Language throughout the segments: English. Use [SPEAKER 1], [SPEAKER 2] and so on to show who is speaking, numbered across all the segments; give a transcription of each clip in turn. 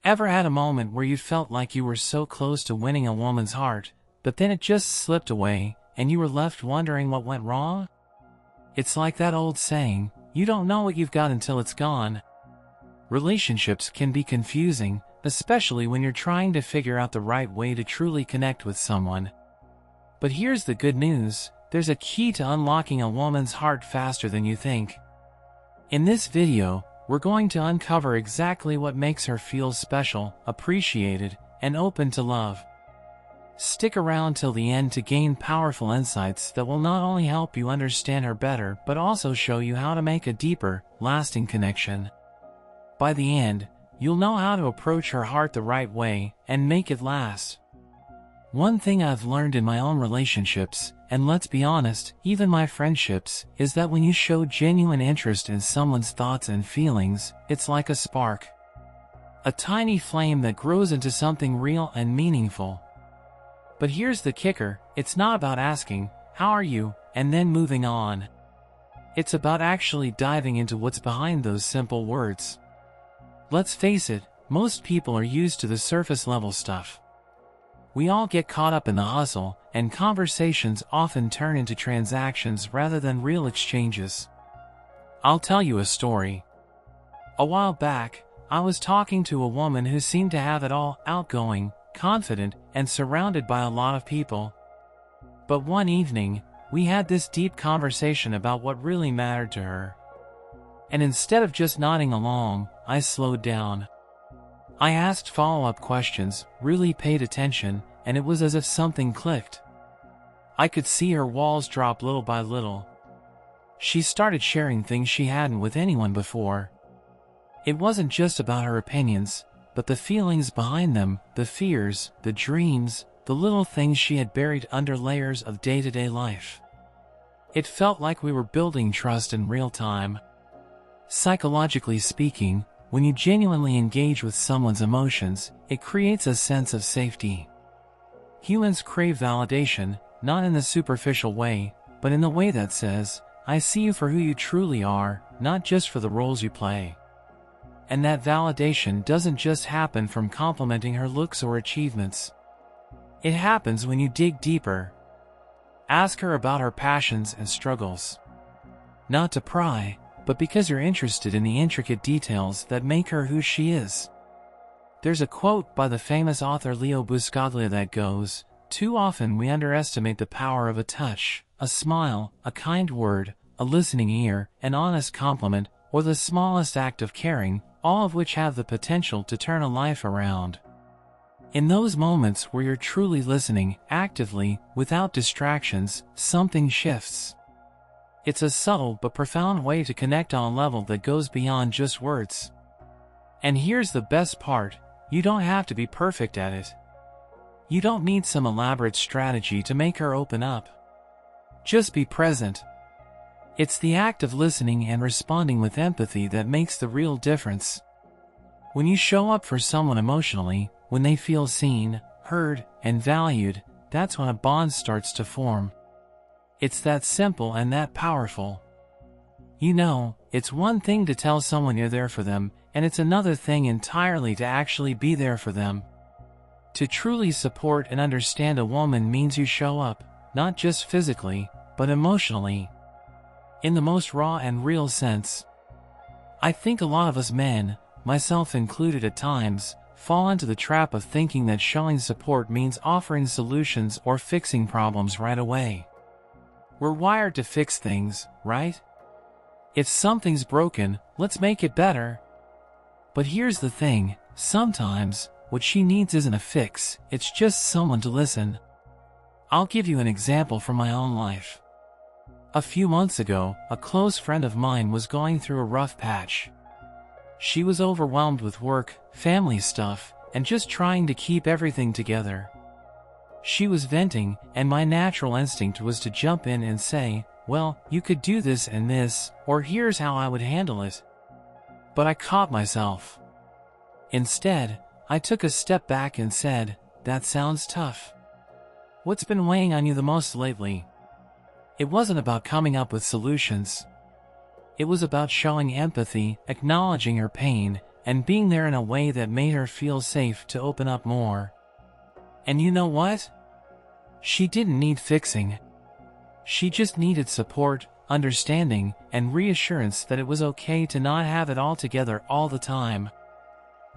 [SPEAKER 1] Ever had a moment where you felt like you were so close to winning a woman's heart, but then it just slipped away, and you were left wondering what went wrong? It's like that old saying, you don't know what you've got until it's gone. Relationships can be confusing, especially when you're trying to figure out the right way to truly connect with someone. But here's the good news, there's a key to unlocking a woman's heart faster than you think. In this video, we're going to uncover exactly what makes her feel special, appreciated, and open to love. Stick around till the end to gain powerful insights that will not only help you understand her better but also show you how to make a deeper, lasting connection. By the end, you'll know how to approach her heart the right way and make it last. One thing I've learned in my own relationships, and let's be honest, even my friendships, is that when you show genuine interest in someone's thoughts and feelings, it's like a spark. A tiny flame that grows into something real and meaningful. But here's the kicker, it's not about asking, "How are you?" and then moving on. It's about actually diving into what's behind those simple words. Let's face it, most people are used to the surface level stuff. We all get caught up in the hustle, and conversations often turn into transactions rather than real exchanges. I'll tell you a story. A while back, I was talking to a woman who seemed to have it all, outgoing, confident, and surrounded by a lot of people. But one evening, we had this deep conversation about what really mattered to her. And instead of just nodding along, I slowed down. I asked follow-up questions, really paid attention, and it was as if something clicked. I could see her walls drop little by little. She started sharing things she hadn't with anyone before. It wasn't just about her opinions, but the feelings behind them, the fears, the dreams, the little things she had buried under layers of day-to-day life. It felt like we were building trust in real time. Psychologically speaking, when you genuinely engage with someone's emotions, it creates a sense of safety. Humans crave validation, not in the superficial way, but in the way that says, "I see you for who you truly are, not just for the roles you play." And that validation doesn't just happen from complimenting her looks or achievements. It happens when you dig deeper. Ask her about her passions and struggles. Not to pry, but because you're interested in the intricate details that make her who she is. There's a quote by the famous author Leo Buscaglia that goes, "Too often we underestimate the power of a touch, a smile, a kind word, a listening ear, an honest compliment, or the smallest act of caring, all of which have the potential to turn a life around." In those moments where you're truly listening, actively, without distractions, something shifts. It's a subtle but profound way to connect on a level that goes beyond just words. And here's the best part, you don't have to be perfect at it. You don't need some elaborate strategy to make her open up. Just be present. It's the act of listening and responding with empathy that makes the real difference. When you show up for someone emotionally, when they feel seen, heard, and valued, that's when a bond starts to form. It's that simple and that powerful. You know, it's one thing to tell someone you're there for them, and it's another thing entirely to actually be there for them. To truly support and understand a woman means you show up, not just physically, but emotionally. In the most raw and real sense. I think a lot of us men, myself included at times, fall into the trap of thinking that showing support means offering solutions or fixing problems right away. We're wired to fix things, right? If something's broken, let's make it better. But here's the thing, sometimes, what she needs isn't a fix, it's just someone to listen. I'll give you an example from my own life. A few months ago, a close friend of mine was going through a rough patch. She was overwhelmed with work, family stuff, and just trying to keep everything together. She was venting, and my natural instinct was to jump in and say, "Well, you could do this and this, or here's how I would handle it." But I caught myself. Instead, I took a step back and said, "That sounds tough. What's been weighing on you the most lately?" It wasn't about coming up with solutions. It was about showing empathy, acknowledging her pain, and being there in a way that made her feel safe to open up more. And you know what? She didn't need fixing. She just needed support, understanding, and reassurance that it was okay to not have it all together all the time.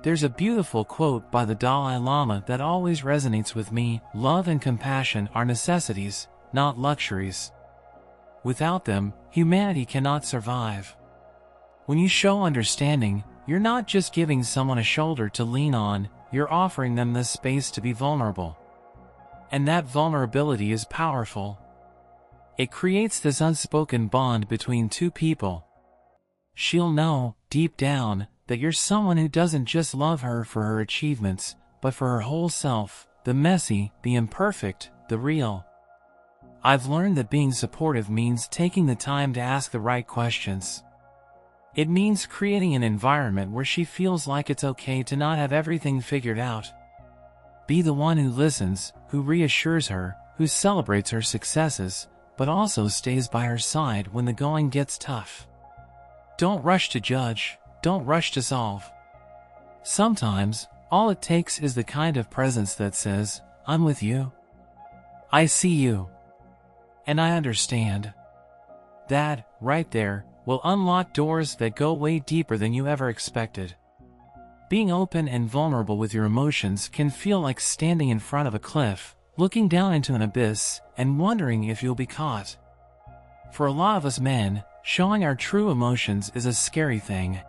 [SPEAKER 1] There's a beautiful quote by the Dalai Lama that always resonates with me: "Love and compassion are necessities, not luxuries. Without them, humanity cannot survive." When you show understanding, you're not just giving someone a shoulder to lean on, you're offering them the space to be vulnerable. And that vulnerability is powerful. It creates this unspoken bond between two people. She'll know, deep down, that you're someone who doesn't just love her for her achievements, but for her whole self, the messy, the imperfect, the real. I've learned that being supportive means taking the time to ask the right questions. It means creating an environment where she feels like it's okay to not have everything figured out. Be the one who listens, who reassures her, who celebrates her successes, but also stays by her side when the going gets tough. Don't rush to judge, don't rush to solve. Sometimes, all it takes is the kind of presence that says, "I'm with you. I see you. And I understand." That, right there, will unlock doors that go way deeper than you ever expected. Being open and vulnerable with your emotions can feel like standing in front of a cliff, looking down into an abyss, and wondering if you'll be caught. For a lot of us men, showing our true emotions is a scary thing.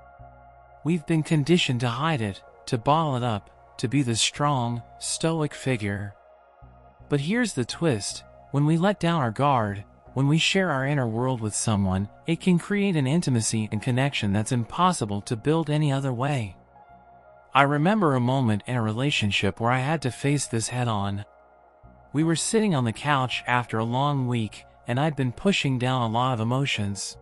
[SPEAKER 1] We've been conditioned to hide it, to bottle it up, to be the strong, stoic figure. But here's the twist: when we let down our guard, when we share our inner world with someone, it can create an intimacy and connection that's impossible to build any other way. I remember a moment in a relationship where I had to face this head-on. We were sitting on the couch after a long week, and I'd been pushing down a lot of emotions.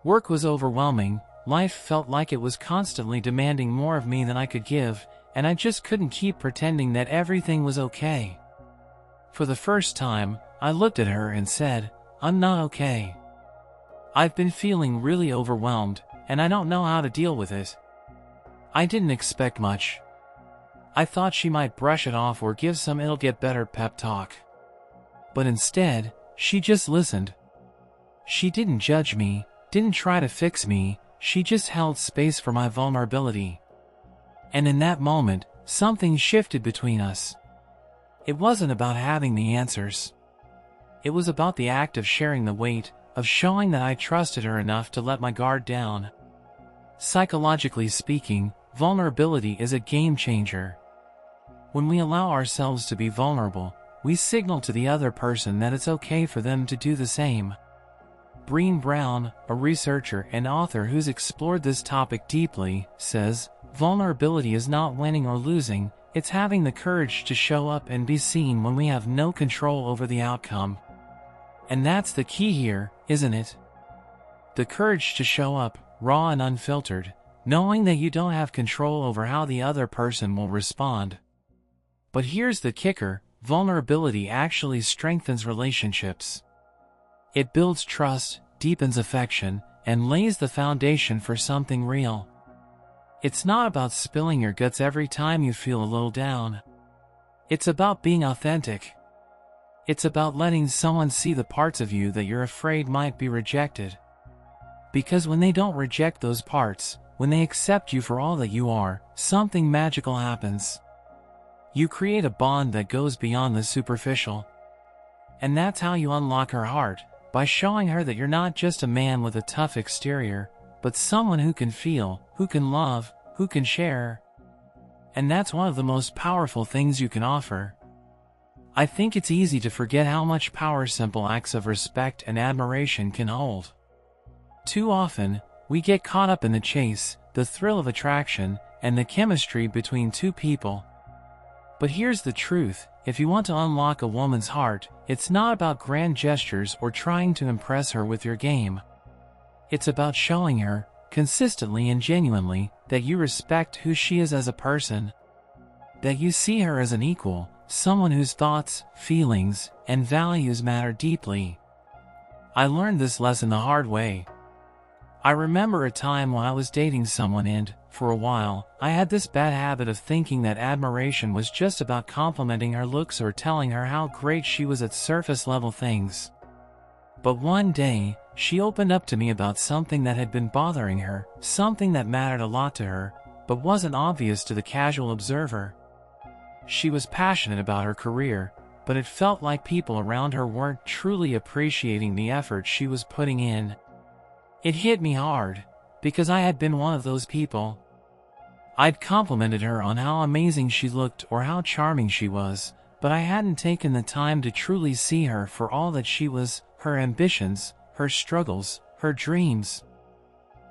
[SPEAKER 1] Work was overwhelming, life felt like it was constantly demanding more of me than I could give, and I just couldn't keep pretending that everything was okay. For the first time, I looked at her and said, "I'm not okay. I've been feeling really overwhelmed, and I don't know how to deal with it." I didn't expect much. I thought she might brush it off or give some "it'll get better" pep talk. But instead, she just listened. She didn't judge me, didn't try to fix me, she just held space for my vulnerability. And in that moment, something shifted between us. It wasn't about having the answers. It was about the act of sharing the weight, of showing that I trusted her enough to let my guard down. Psychologically speaking, vulnerability is a game changer. When we allow ourselves to be vulnerable, we signal to the other person that it's okay for them to do the same. Brené Brown, a researcher and author who's explored this topic deeply, says, "Vulnerability is not winning or losing, it's having the courage to show up and be seen when we have no control over the outcome." And that's the key here, isn't it? The courage to show up, raw and unfiltered, knowing that you don't have control over how the other person will respond. But here's the kicker: vulnerability actually strengthens relationships. It builds trust, deepens affection, and lays the foundation for something real. It's not about spilling your guts every time you feel a little down. It's about being authentic. It's about letting someone see the parts of you that you're afraid might be rejected. Because when they don't reject those parts, when they accept you for all that you are, something magical happens. You create a bond that goes beyond the superficial. And that's how you unlock her heart, by showing her that you're not just a man with a tough exterior, but someone who can feel, who can love, who can share. And that's one of the most powerful things you can offer. I think it's easy to forget how much power simple acts of respect and admiration can hold. Too often, we get caught up in the chase, the thrill of attraction, and the chemistry between two people. But here's the truth: if you want to unlock a woman's heart, it's not about grand gestures or trying to impress her with your game. It's about showing her, consistently and genuinely, that you respect who she is as a person. That you see her as an equal, someone whose thoughts, feelings, and values matter deeply. I learned this lesson the hard way. I remember a time when I was dating someone and, for a while, I had this bad habit of thinking that admiration was just about complimenting her looks or telling her how great she was at surface-level things. But one day, she opened up to me about something that had been bothering her, something that mattered a lot to her, but wasn't obvious to the casual observer. She was passionate about her career, but it felt like people around her weren't truly appreciating the effort she was putting in. It hit me hard, because I had been one of those people. I'd complimented her on how amazing she looked or how charming she was, but I hadn't taken the time to truly see her for all that she was, her ambitions, her struggles, her dreams.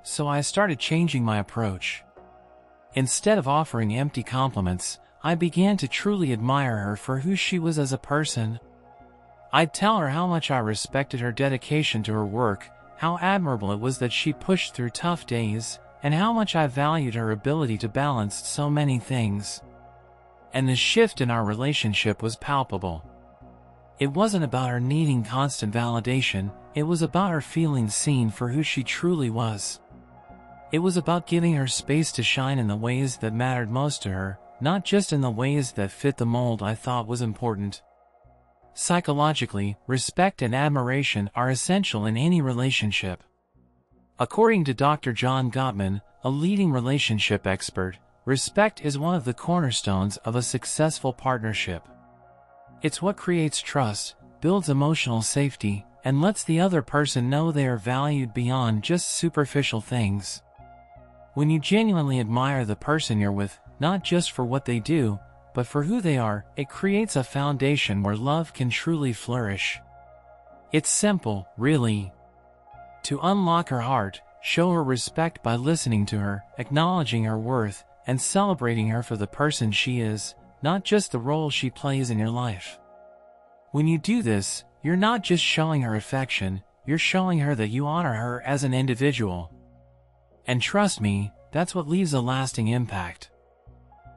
[SPEAKER 1] So I started changing my approach. Instead of offering empty compliments, I began to truly admire her for who she was as a person. I'd tell her how much I respected her dedication to her work, how admirable it was that she pushed through tough days, and how much I valued her ability to balance so many things. And the shift in our relationship was palpable. It wasn't about her needing constant validation, it was about her feeling seen for who she truly was. It was about giving her space to shine in the ways that mattered most to her, not just in the ways that fit the mold I thought was important. Psychologically, respect and admiration are essential in any relationship. According to Dr. John Gottman, a leading relationship expert, respect is one of the cornerstones of a successful partnership. It's what creates trust, builds emotional safety, and lets the other person know they are valued beyond just superficial things. When you genuinely admire the person you're with, not just for what they do, but for who they are, it creates a foundation where love can truly flourish. It's simple, really. To unlock her heart, show her respect by listening to her, acknowledging her worth, and celebrating her for the person she is, not just the role she plays in your life. When you do this, you're not just showing her affection, you're showing her that you honor her as an individual. And trust me, that's what leaves a lasting impact.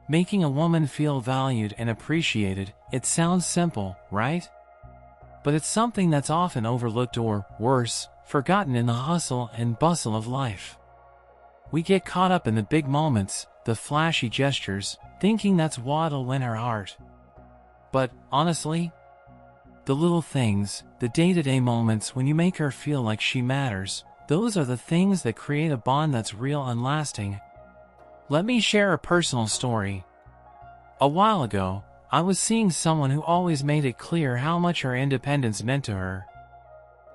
[SPEAKER 1] Making a woman feel valued and appreciated, it sounds simple, right? But it's something that's often overlooked or, worse, forgotten in the hustle and bustle of life. We get caught up in the big moments, the flashy gestures, thinking that's what'll win her heart. But, honestly, the little things, the day-to-day moments when you make her feel like she matters, those are the things that create a bond that's real and lasting. Let me share a personal story. A while ago, I was seeing someone who always made it clear how much her independence meant to her.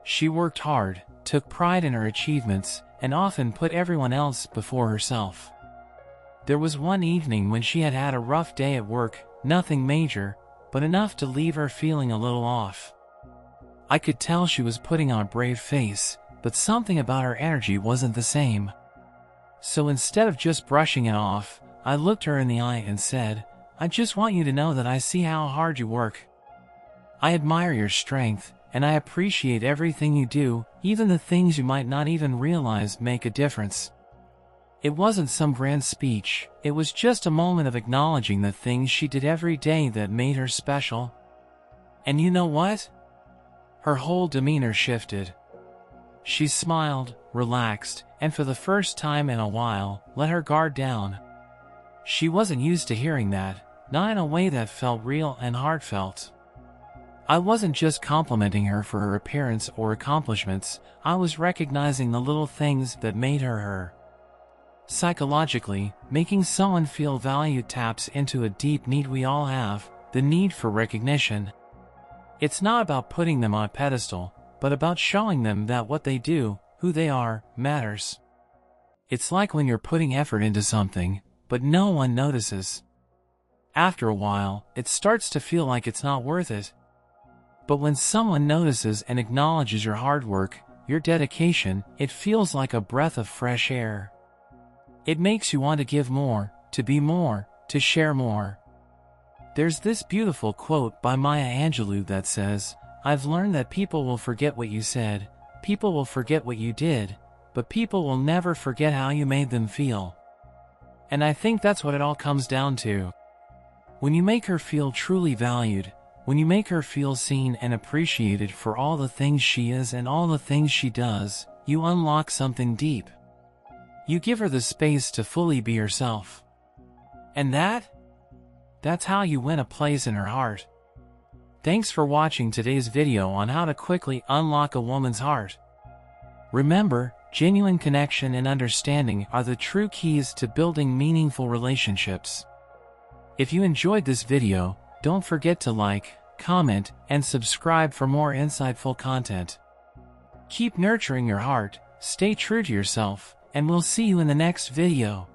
[SPEAKER 1] She worked hard, took pride in her achievements, and often put everyone else before herself. There was one evening when she had had a rough day at work, nothing major, but enough to leave her feeling a little off. I could tell she was putting on a brave face, but something about her energy wasn't the same. So instead of just brushing it off, I looked her in the eye and said, "I just want you to know that I see how hard you work. I admire your strength, and I appreciate everything you do, even the things you might not even realize make a difference." It wasn't some grand speech, it was just a moment of acknowledging the things she did every day that made her special. And you know what? Her whole demeanor shifted. She smiled, relaxed, and for the first time in a while, let her guard down. She wasn't used to hearing that, not in a way that felt real and heartfelt. I wasn't just complimenting her for her appearance or accomplishments, I was recognizing the little things that made her her. Psychologically, making someone feel valued taps into a deep need we all have, the need for recognition. It's not about putting them on a pedestal, but about showing them that what they do, who they are, matters. It's like when you're putting effort into something, but no one notices. After a while, it starts to feel like it's not worth it. But when someone notices and acknowledges your hard work, your dedication, it feels like a breath of fresh air. It makes you want to give more, to be more, to share more. There's this beautiful quote by Maya Angelou that says, "I've learned that people will forget what you said, people will forget what you did, but people will never forget how you made them feel." And I think that's what it all comes down to. When you make her feel truly valued, when you make her feel seen and appreciated for all the things she is and all the things she does, you unlock something deep. You give her the space to fully be herself. And that's how you win a place in her heart. Thanks for watching today's video on how to quickly unlock a woman's heart. Remember, genuine connection and understanding are the true keys to building meaningful relationships. If you enjoyed this video, don't forget to like, comment, and subscribe for more insightful content. Keep nurturing your heart, stay true to yourself, and we'll see you in the next video.